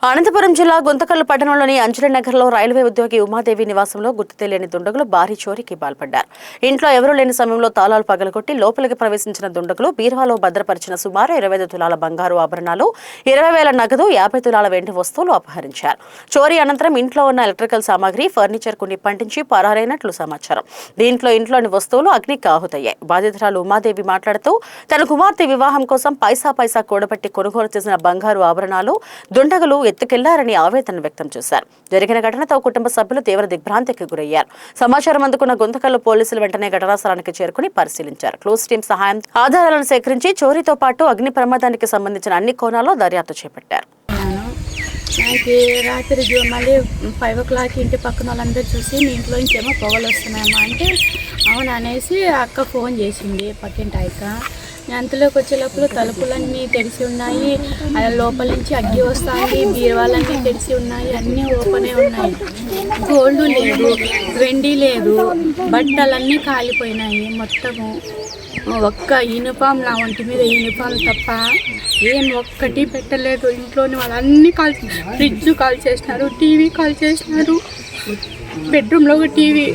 అనంతపురం జిల్లా గుంతకల్లు పట్టణంలోని అంజననగర్లో రైల్వే ఉద్యోగి ఉమాదేవి నివాసంలో గుర్తు తెలియని దుండగులు భారీ చోరీకి పాల్పడ్డారు. ఇంట్లో ఎవరూ లేని సమయంలో తాళాలు పగలగొట్టి లోపలికి ప్రవేశించిన దుండగులు బీరువాలో భద్రపరిచిన సుమారు 25 తులాల బంగారు ఆభరణాలు, 20,000 నగదు, 50 తులాల వెండి వస్తువులు అపహరించారు. చోరీ అనంతరం ఇంట్లో ఉన్న ఎలక్ట్రికల్ సామాగ్రి, ఫర్నిచర్ కు నిప్పంటించి పరారైనట్లు సమాచారం. దీంట్లో ఇంట్లోని వస్తువులు అగ్నికి ఆహుతయ్యాయి. బాధితురాలు ఉమాదేవి మాట్లాడుతూ తన కుమార్తె వివాహం కోసం పైసా కూడబెట్టి కొనుగోలు చేసిన బంగారు ఆభరణాలు దుండగులు ఎత్తుకెళ్లారని ఆవేదన వ్యక్తం చేశారు. జరిగిన ఘటనతో కుటుంబ సభ్యులు తీవ్ర దిగ్భ్రాంతికి గురయ్యారు. సమాచారం అందుకున్న గుంతకల్లు పోలీసులు వెంటనే ఘటనా స్థలానికి చేరుకుని పరిశీలించారు. క్లోజ్ టీం సహాయం ఆధారాలను సేకరించి చోరీతో పాటు అగ్ని ప్రమాదానికి సంబంధించిన అన్ని కోణాల్లో దర్యాప్తు చేపట్టారు. నాకు రాత్రి మళ్ళీ 5 o'clock ఇంటి పక్కన వాళ్ళందరూ చూసి మీ ఇంట్లో ఇంకేమో పొగలు వస్తున్నాయమ్మా అంటే అవును అనేసి అక్క ఫోన్ చేసింది పక్కింటి అక్క. అంతలోకి వచ్చేటప్పుడు తలుపులన్నీ తెరిచి ఉన్నాయి, లోపల నుంచి అగ్గి వస్తుంది, బీరువాలన్నీ తెరిచి ఉన్నాయి, అన్నీ ఓపెనే ఉన్నాయి. గోల్డ్ లేదు, వెండి లేదు, బట్టలన్నీ కాలిపోయినాయి. మొత్తము ఒక్క యూనిఫామ్, నా ఒంటి మీద యూనిఫామ్ తప్ప ఏం ఒక్కటి పెట్టలేదు. ఇంట్లోని వాళ్ళన్నీ ఫ్రిడ్జ్ కాల్ చేసినారు, టీవీ కాల్ చేసినారు, బెడ్రూమ్లో ఒక టీవీ,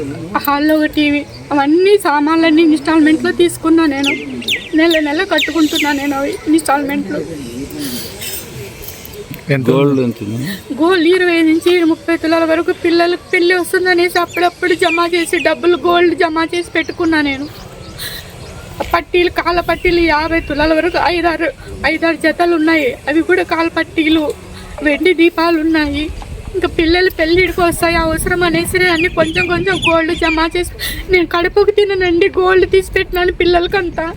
హాల్లో ఒక టీవీ, అవన్నీ సామాన్లన్నీ ఇన్స్టాల్మెంట్లో తీసుకున్నా. నేను నెల కట్టుకుంటున్నా. నేను అవి ఇన్స్టాల్మెంట్లు గోల్డ్ 20 నుంచి 30 తులాల వరకు పిల్లలకు పెళ్ళి వస్తుందనేసి అప్పుడప్పుడు జమ చేసి డబ్బులు గోల్డ్ జమ చేసి పెట్టుకున్నా. నేను పట్టీలు, కాళ్ళ పట్టీలు 50 తులాల వరకు 5-6 జతలు ఉన్నాయి. అవి కూడా కాళ్ళ పట్టీలు, వెండి దీపాలు ఉన్నాయి. ఇంకా పిల్లలు పెళ్ళిడికి వస్తాయి అవసరం అనేసి అన్ని కొంచెం గోల్డ్ జమ చేసి నేను కడుపుకు తిననండి. గోల్డ్ తీసి పెట్టినాను పిల్లలకంతా.